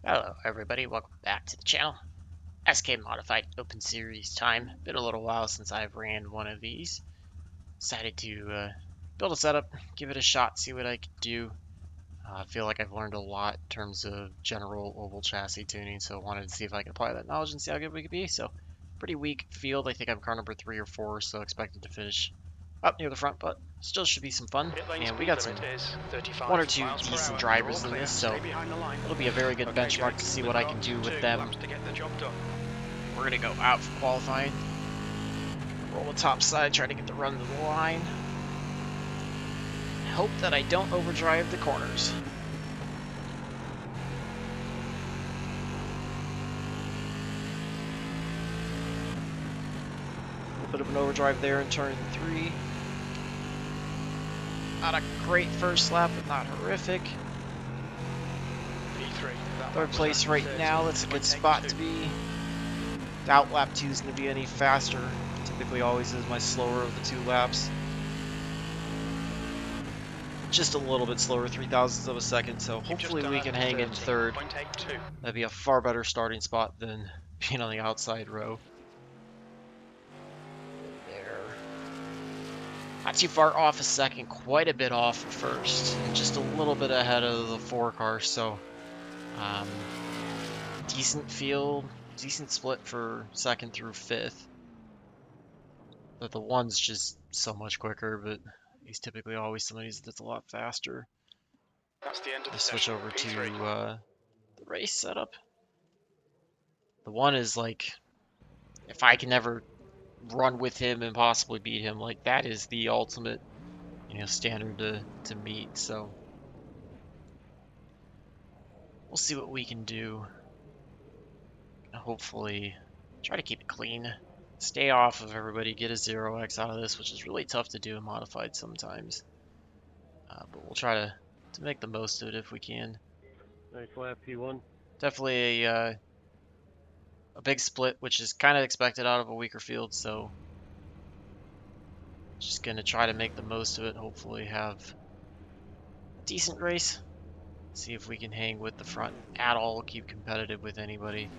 Hello everybody, welcome back to the channel. SK Modified Open Series time. Been a little while since I've ran one of these. Decided to build a setup, give it a shot, see what I can do. I feel like I've learned a lot in terms of general oval chassis tuning, so wanted to see if I can apply that knowledge and see how good we could be. So, pretty weak field. I think I'm car number 3 or 4, so expected to finish up near the front, but still should be some fun. And we got some one or two decent drivers in this, so it'll be a very good benchmark to see what I can do with them. We're gonna go out for qualifying, roll the top side, try to get the run to the line. Hope that I don't overdrive the corners. A little bit of an overdrive there in turn 3. Not a great first lap, but not horrific. Third place right now, that's a good spot to be. Doubt lap 2 is going to be any faster. Typically always is my slower of the 2 laps. Just a little bit slower, 0.003 of a second, so hopefully we can hang in third. That'd be a far better starting spot than being on the outside row. There. Not too far off a second, quite a bit off for first, and just a little bit ahead of the 4 car, so decent field, decent split for second through 5th. But the 1's just so much quicker, but he's typically always somebody that's a lot faster. That's the end of the switch session. over to P3. the race setup. The 1 is like, if I can never run with him and possibly beat him, like that is the ultimate, standard to meet. So we'll see what we can do. Hopefully try to keep it clean. Stay off of everybody, get a 0x out of this, which is really tough to do in modified sometimes. But we'll try to make the most of it if we can. Nice lap, P1. Definitely a big split, which is kind of expected out of a weaker field, so just going to try to make the most of it, hopefully have a decent race. See if we can hang with the front at all, keep competitive with anybody.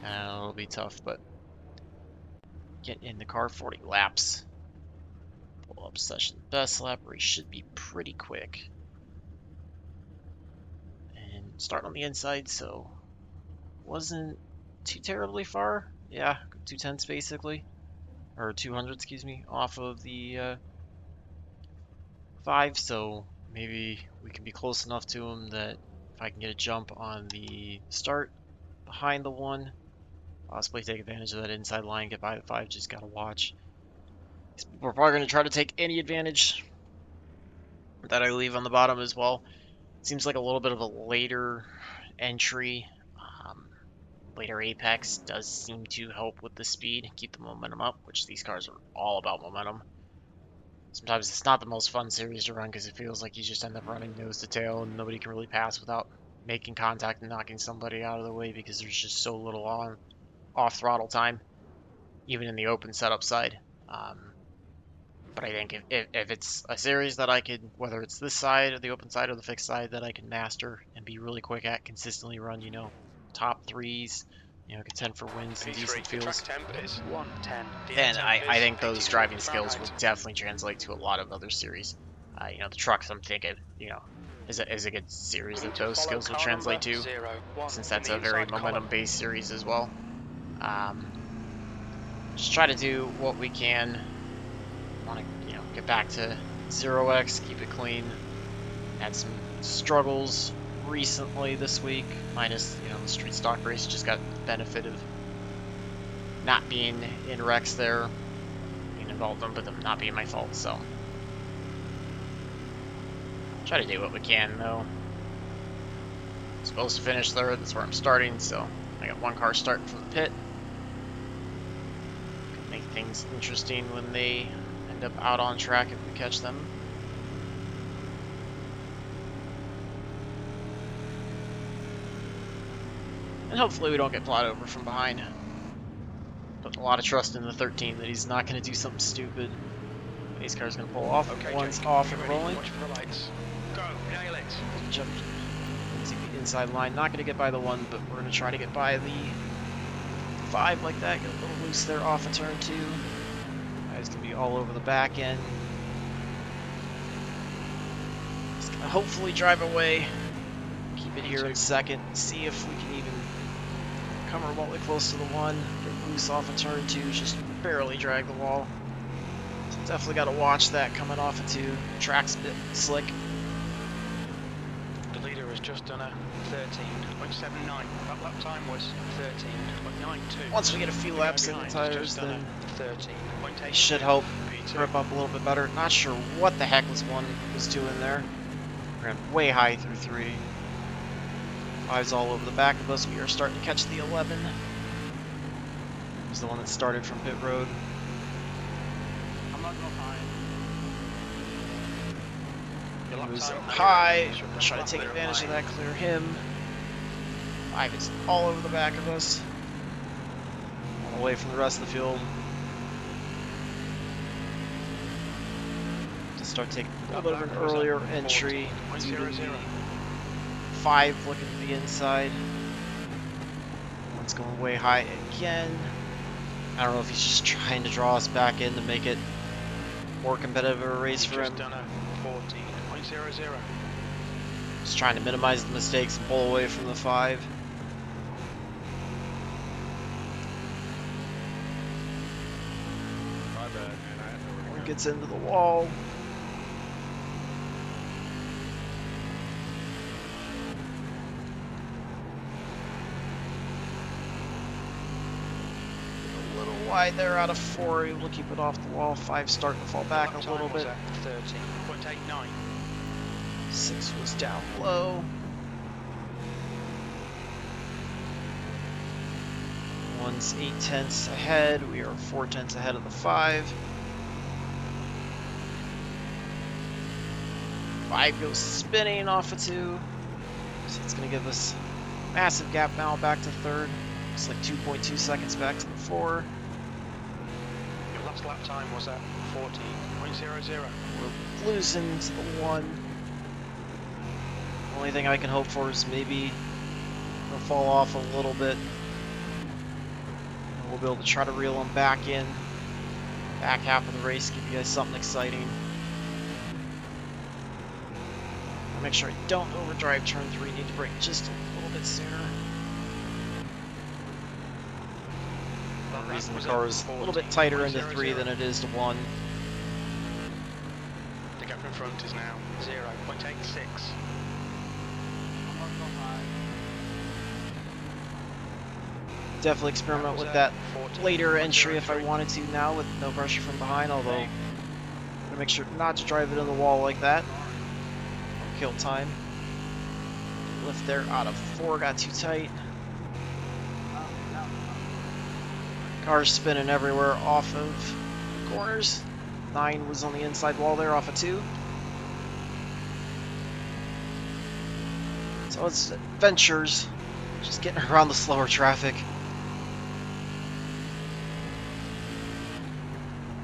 It'll be tough, but get in the car 40 laps. Pull up session best lap where he should be pretty quick. And start on the inside, so wasn't too terribly far. Yeah, 210s basically. Or 200, excuse me, off of the 5, so maybe we can be close enough to him that if I can get a jump on the start behind the 1, possibly take advantage of that inside line, get by the 5, just gotta watch. We're probably going to try to take any advantage that I leave on the bottom as well. Seems like a little bit of a later entry. Later apex does seem to help with the speed, keep the momentum up, which these cars are all about momentum. Sometimes it's not the most fun series to run because it feels like you just end up running nose to tail and nobody can really pass without making contact and knocking somebody out of the way because there's just so little off throttle time, even in the open setup side. But I think if it's a series that I could, whether it's this side or the open side or the fixed side, that I can master and be really quick at, consistently run, top 3s, contend for wins and decent fields, then I think those driving skills would definitely translate to a lot of other series. The trucks, I'm thinking, is a good series that those skills would translate to, since that's a very momentum-based series as well. Just try to do what we can. Want to, get back to 0x, keep it clean. Had some struggles recently this week, minus, the street stock race. Just got the benefit of not being in wrecks there, being involved in them, but them not being my fault, so. Try to do what we can, though. Supposed to finish third, that's where I'm starting, so I got 1 car starting from the pit. Could make things interesting when they end up out on track if we catch them. And hopefully we don't get plowed over from behind. Put a lot of trust in the 13 that he's not going to do something stupid. Pace car's going to pull off. Okay, One's Jake, off and ready? rolling. Watch for the lights. Go, nail it. Jump into the inside line. Not going to get by the 1, but we're going to try to get by the 5 like that. Get a little loose there off of turn 2. Guys can be all over the back end. Just going to hopefully drive away. Keep it here in second. See if we can even come remotely close to the 1. Get loose off of turn 2. Just barely drag the wall. So definitely got to watch that coming off of 2. Track's a bit slick. The leader has just done a 13.79. That lap time was 13.92. Once we get a few laps in the tires, then 13.8. we should hope grip up a little bit better. Not sure what the heck this 1 was doing there. Ran way high through 3. 5's all over the back of us. We are starting to catch the 11. He's the one that started from pit road. I'm not going high. He was up high. Try to take advantage of that, clear him. 5 is all over the back of us. Away from the rest of the field. To start taking a little bit of an earlier entry. 5 looking to the inside. 1's going way high again. I don't know if he's just trying to draw us back in to make it more competitive of a race for him. Done a 14.00. Just trying to minimize the mistakes and pull away from the 5. My bad, man. I had nowhere to One go. gets into the wall. A little wide there out of 4. Able to keep it off the wall. 5 starting to fall back a little bit. 13.89. 6 was down low. 1's 8/10 ahead. We are 4/10 ahead of the 5. 5 goes spinning off of 2. So it's going to give us a massive gap now back to 3rd. It's like 2.2 seconds back to the 4. Your last lap time was at 14.00. We're losing to the 1. Only thing I can hope for is maybe he'll fall off a little bit. And we'll be able to try to reel him back in. Back half of the race, give you guys something exciting. I'll make sure I don't overdrive turn 3. Need to brake just a little bit sooner. For that reason, the car is a little bit tighter into 3 than it is to 1. The gap in front is now 0.86. Definitely experiment with that later entry if I wanted to now with no pressure from behind, although I'm going to make sure not to drive it in the wall like that. Kill time. Lift there out of 4, got too tight. Car's spinning everywhere off of corners. 9 was on the inside wall there off of 2. So it's adventures, just getting around the slower traffic.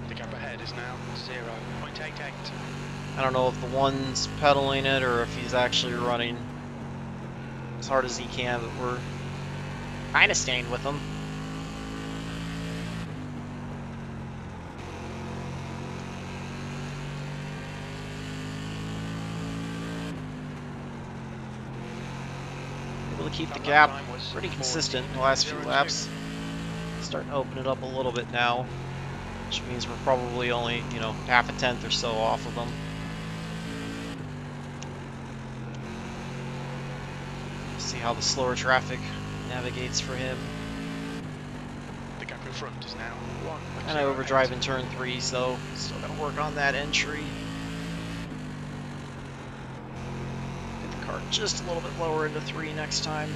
The gap ahead is now 0.88. I don't know if the 1's pedaling it or if he's actually running as hard as he can, but we're kind of staying with him. Able to keep the gap pretty consistent in the last few laps. Starting to open it up a little bit now, which means we're probably only, half a tenth or so off of them. See how the slower traffic navigates for him. The gap in front is now 1.08. And I overdrive in turn 3, so still gotta work on that entry. Get the car just a little bit lower into 3 next time.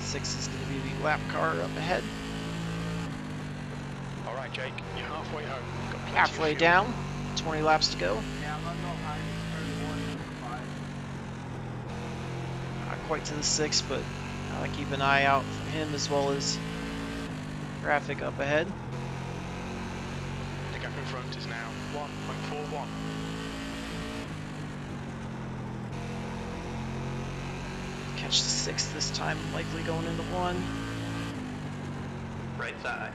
Six is going to be the lap car up ahead. Alright, Jake, you're halfway home. Got plenty of Halfway fuel. down, 20 laps to go. Not quite to the 6, but I keep an eye out for him as well as traffic up ahead. The gap in front is now 1.41. Catch the 6 this time, likely going into 1. Right side.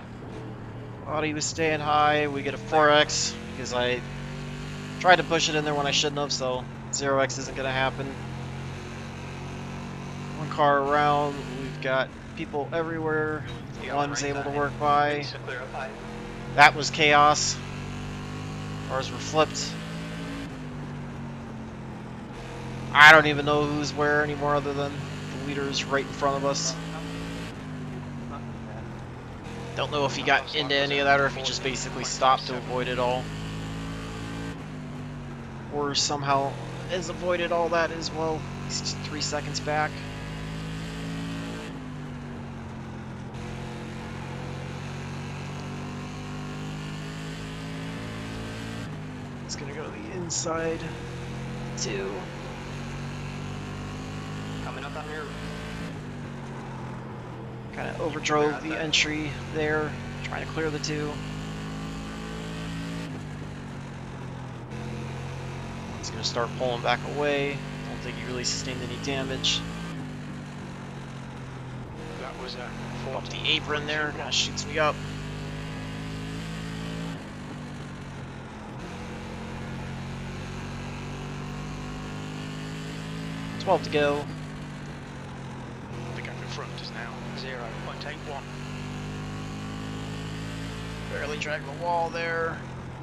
Thought he was staying high. We get a 4X because I tried to push it in there when I shouldn't have, so 0X isn't going to happen. One car around. We've got people everywhere. One's able to work by. That was chaos. Cars were flipped. I don't even know who's where anymore other than the leaders right in front of us. Don't know if he got into any of that or if he just basically stopped to avoid it all. Or somehow has avoided all that as well. He's 3 seconds back. It's gonna go to the inside. 2. Coming up on here. Kind of overdrove the entry there, trying to clear the 2. He's going to start pulling back away. Don't think he really sustained any damage. That was a Up the apron there, kind of shoots me up. $12 to go. The gap in front is now 0.81. Barely dragged the wall there.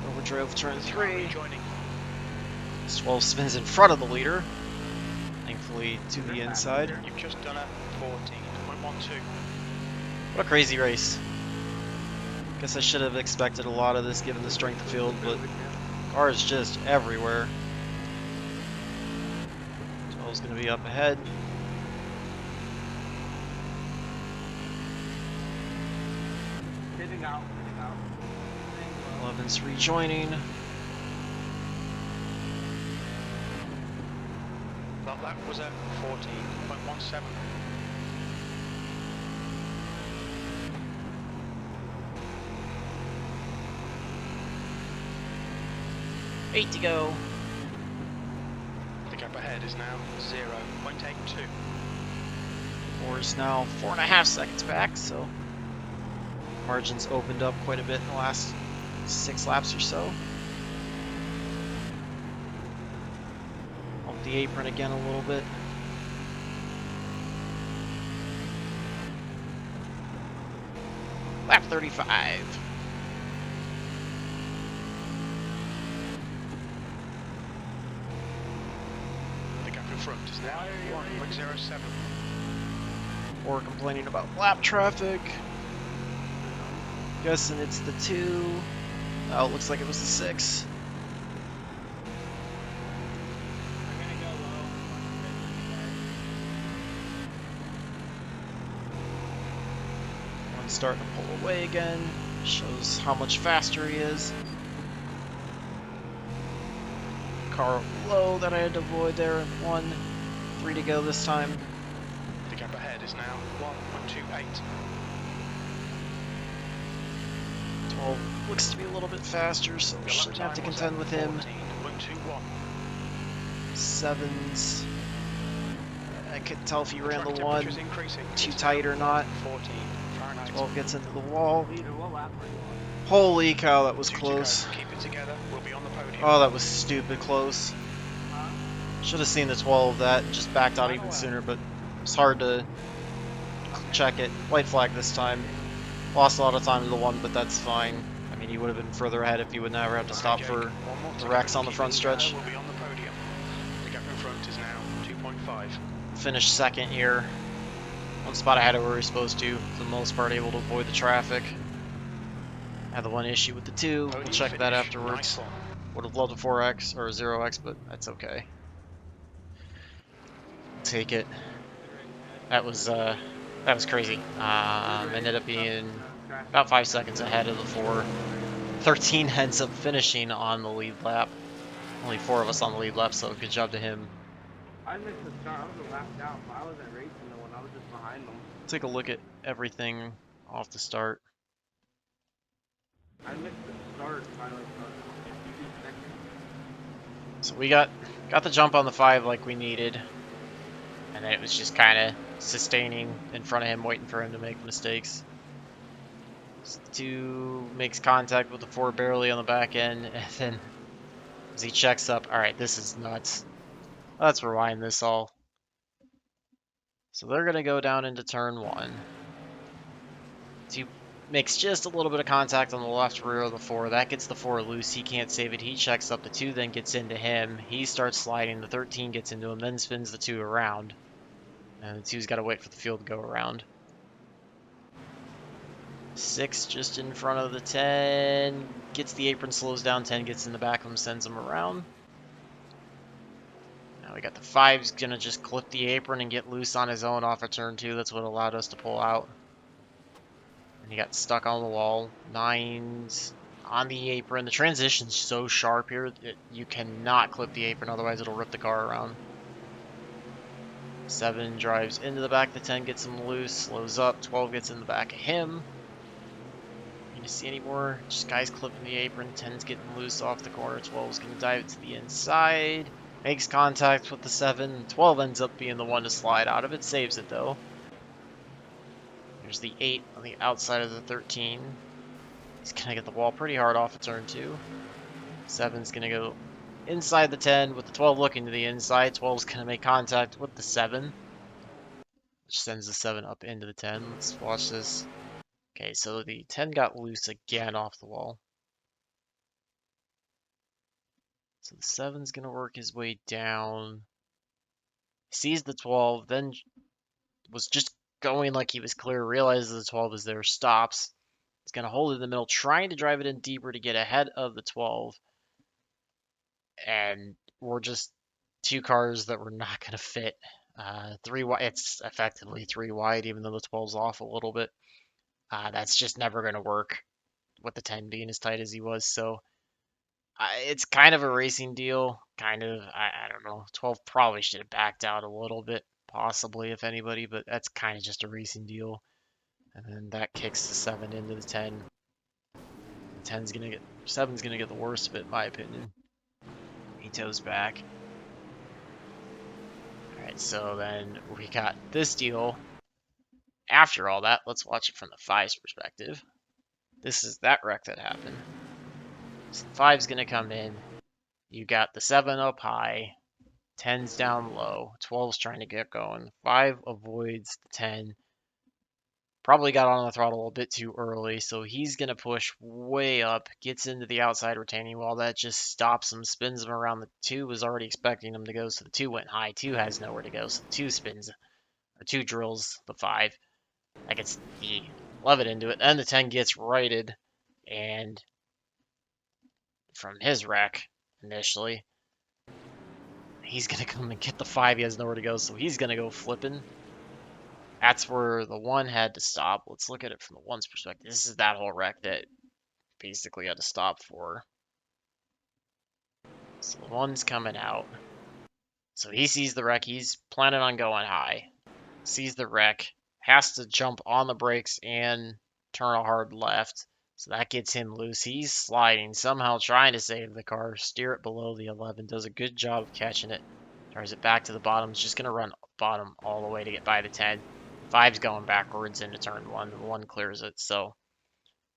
Overdrove turn 3. Joining. 12 spins in front of the leader. Thankfully to the inside. You've just done a 14.12. What a crazy race. Guess I should have expected a lot of this given the strength of field, but cars just everywhere. 12's going to be up ahead. Hitting out. 11's rejoining. That was a 14.17. $8 to go. The gap ahead is now 0.82. 4 is now 4.5 seconds back, so margins opened up quite a bit in the last 6 laps or so. Off the apron again a little bit. Lap 35. The gap in front is now 1.07. Or complaining about lap traffic. Guessing it's the 2. Oh, it looks like it was the 6. One's starting to pull away again. Shows how much faster he is. Car low that I had to avoid there. 1. 3 to go this time. The gap ahead is now 1.28. 12 looks to be a little bit faster, so we shouldn't have to contend with him. 14.21. 7's. I couldn't tell if he ran the 1 Temperature's increasing. too tight or not. 14 Fahrenheit. 12 gets into the wall. What lap are you on? Holy cow, that was 2 to close. go. Keep it together. We'll be on the podium. Oh, that was stupid close. Should have seen the 12 of that and just backed out even sooner, but it's hard to check it. White flag this time. Lost a lot of time to the 1, but that's fine. I mean, he would have been further ahead if he would never have to stop for the wrecks on the front stretch. We'll be on the podium. The gap in front is now 2.5. Finished second here. One spot ahead of where we're supposed to. For the most part, able to avoid the traffic. Had the one issue with the 2. We'll Podium check that finish. afterwards. Nice one. Would have loved a 4X or a 0X, but that's okay. Take it. That was crazy. Ended up being about 5 seconds ahead of the 4. 13 ends up finishing on the lead lap. Only 4 of us on the lead lap, so good job to him. I missed the start. I was a lap down, but I wasn't racing the one. I was just behind them. Take a look at everything off the start. I missed the start by like 2 seconds. So we got the jump on the 5 like we needed. And then it was just kind of sustaining in front of him, waiting for him to make mistakes. 2 makes contact with the 4 barely on the back end, and then as he checks up, all right, this is nuts. Let's rewind this all. So they're going to go down into turn 1. 2 makes just a little bit of contact on the left rear of the 4. That gets the 4 loose. He can't save it. He checks up. The 2 then gets into him. He starts sliding. The 13 gets into him, then spins the 2 around. And the 2's got to wait for the field to go around. 6 just in front of the 10. Gets the apron, slows down. 10 gets in the back of him, sends him around. Now we got the 5's going to just clip the apron and get loose on his own off of turn 2. That's what allowed us to pull out. And he got stuck on the wall. 9's on the apron. The transition's so sharp here, you cannot clip the apron, otherwise it'll rip the car around. 7 drives into the back. The 10 gets him loose, slows up. 12 gets in the back of him. You see any more? Just guys clipping the apron. 10's getting loose off the corner. 12's going to dive to the inside. Makes contact with the 7. 12 ends up being the one to slide out of it. Saves it though. There's the 8 on the outside of the 13. He's going to get the wall pretty hard off of turn 2. 7's going to go inside the 10 with the 12 looking to the inside. 12's going to make contact with the 7, which sends the 7 up into the 10. Let's watch this. Okay, so the 10 got loose again off the wall. So the 7's going to work his way down. Sees the 12, then was just going like he was clear, realizes the 12 is there, stops. He's going to hold it in the middle, trying to drive it in deeper to get ahead of the 12. And we're just 2 cars that were not going to fit. 3 wide, it's effectively 3 wide, even though the 12's off a little bit. That's just never going to work with the 10 being as tight as he was. So it's kind of a racing deal. Kind of, I don't know. 12 probably should have backed out a little bit, possibly, if anybody, but that's kind of just a racing deal. And then that kicks the 7 into the 10. 7's gonna get the worst of it, in my opinion. He toes back. Alright, so then we got this deal. After all that, let's watch it from the 5's perspective. This is that wreck that happened. So the 5's gonna come in. You got the 7 up high, 10's down low, 12's trying to get going. 5 avoids the 10. Probably got on the throttle a bit too early, so he's going to push way up, gets into the outside retaining wall. That just stops him, spins him around. The 2 was already expecting him to go, so the 2 went high. 2 has nowhere to go, so the 2 spins, or 2 drills the 5. That gets the 11 into it. Then the 10 gets righted, and from his wreck initially, he's going to come and get the 5. He has nowhere to go, so he's going to go flipping. That's where the 1 had to stop. Let's look at it from the 1's perspective. This is that whole wreck that basically had to stop for. So the 1's coming out. So he sees the wreck. He's planning on going high. Sees the wreck. Has to jump on the brakes and turn a hard left. So that gets him loose. He's sliding, somehow trying to save the car. Steer it below the 11. Does a good job of catching it. Turns it back to the bottom. It's just going to run bottom all the way to get by the 10. 5's going backwards into turn 1. The 1 clears it. So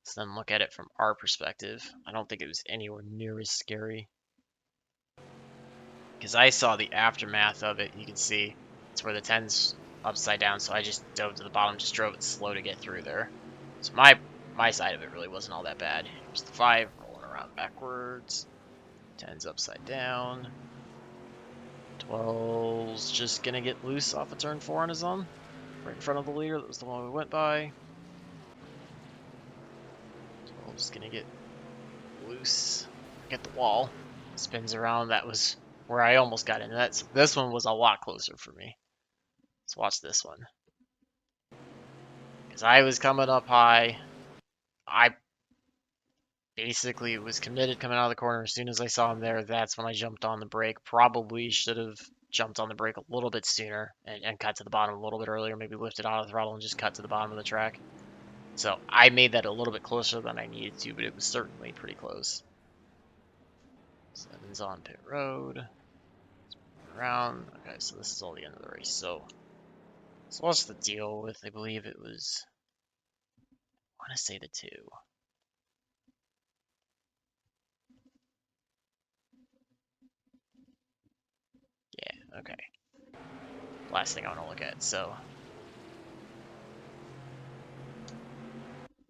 let's then look at it from our perspective. I don't think it was anywhere near as scary, because I saw the aftermath of it. You can see it's where the 10's upside down, so I just dove to the bottom, just drove it slow to get through there. So my side of it really wasn't all that bad. Here's the 5 rolling around backwards. 10's upside down. 12's just gonna get loose off of turn 4 on his own. Right in front of the leader, that was the one we went by. 12's gonna get loose, get the wall, spins around. That was where I almost got into that. This one was a lot closer for me. Let's watch this one. Because I was coming up high. I basically was committed coming out of the corner. As soon as I saw him there, that's when I jumped on the brake. Probably should have jumped on the brake a little bit sooner and cut to the bottom a little bit earlier. Maybe lifted out of the throttle and just cut to the bottom of the track. So I made that a little bit closer than I needed to, but it was certainly pretty close. 7's on pit road. Around. Okay, so this is all the end of the race. So So what's the deal with, I believe it was, I want to say the 2. Yeah, okay. Last thing I want to look at, so.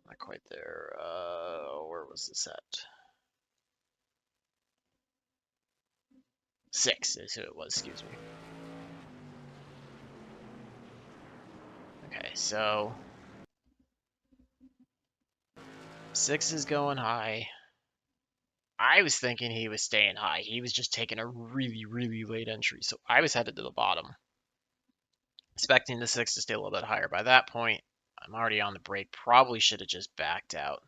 Not quite there. Where was this at? 6 is who it was, excuse me. Okay, so 6 is going high. I was thinking he was staying high. He was just taking a really, really late entry. So I was headed to the bottom, expecting the 6 to stay a little bit higher. By that point, I'm already on the brake. Probably should have just backed out,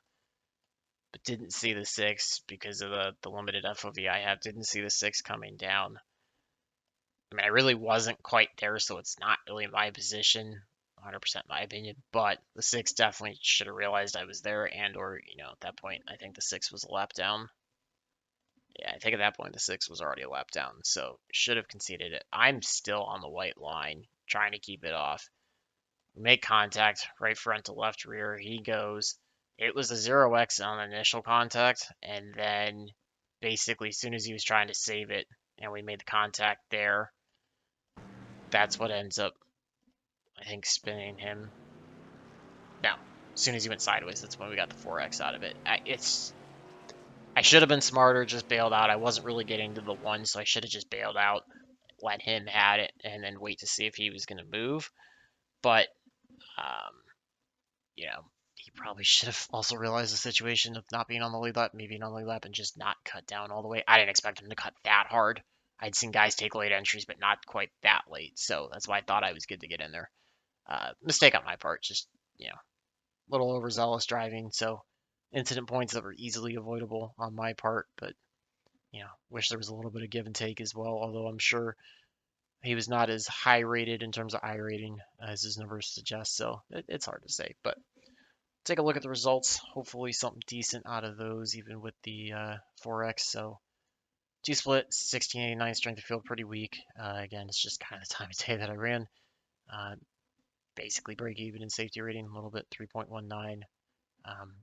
but didn't see the 6 because of the limited FOV I have. Didn't see the 6 coming down. I mean, I really wasn't quite there, so it's not really my position, 100% my opinion. But the 6 definitely should have realized I was there, and or at that point, I think the 6 was a lap down. Yeah, I think at that point the 6 was already a lap down, so should have conceded it. I'm still on the white line, trying to keep it off. We make contact, right front to left rear. He goes. It was a 0x on initial contact, and then basically as soon as he was trying to save it, and we made the contact there, that's what ends up, I think, spinning him. No, as soon as he went sideways, that's when we got the 4x out of it. I should have been smarter, just bailed out. I wasn't really getting to the 1, so I should have just bailed out, let him had it, and then wait to see if he was going to move. But, um, he probably should have also realized the situation of not being on the lead lap, me being on the lead lap, and just not cut down all the way. I didn't expect him to cut that hard. I'd seen guys take late entries, but not quite that late, so that's why I thought I was good to get in there. Mistake on my part, just, a little overzealous driving, so incident points that were easily avoidable on my part, but wish there was a little bit of give and take as well, although I'm sure he was not as high rated in terms of iRating as his numbers suggest, so it's hard to say. But take a look at the results. Hopefully something decent out of those, even with the 4X. So G-split, 1689, strength of field, pretty weak. Again, it's just kind of the time of day that I ran. Basically break even in safety rating, a little bit, 3.19.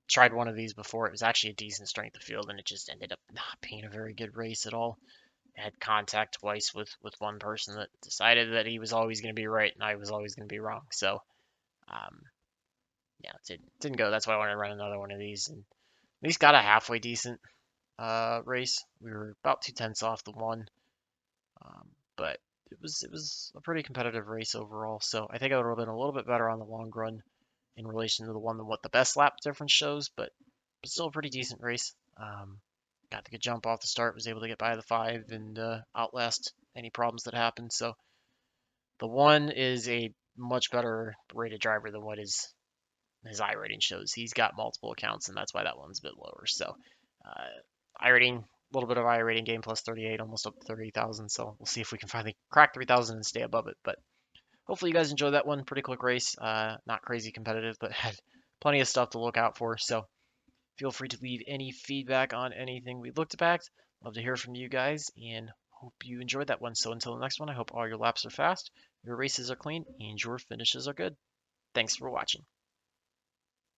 Tried one of these before. It was actually a decent strength of field, and it just ended up not being a very good race at all. I had contact twice with one person that decided that he was always going to be right and I was always going to be wrong. So, yeah, it didn't go. That's why I wanted to run another one of these, and at least got a halfway decent race. We were about 2/10 off the 1, but it was a pretty competitive race overall. So I think I would have been a little bit better on the long run in relation to the one than what the best lap difference shows, but still a pretty decent race. Got the good jump off the start, was able to get by the 5 and outlast any problems that happened. So the 1 is a much better rated driver than what his iRating shows. He's got multiple accounts, and that's why that one's a bit lower. So iRating, a little bit of iRating game plus 38, almost up to 30,000. So we'll see if we can finally crack 3,000 and stay above it. But hopefully you guys enjoyed that one. Pretty quick race, not crazy competitive, but had plenty of stuff to look out for. So feel free to leave any feedback on anything we looked back. Love to hear from you guys, and hope you enjoyed that one. So until the next one, I hope all your laps are fast, your races are clean, and your finishes are good. Thanks for watching.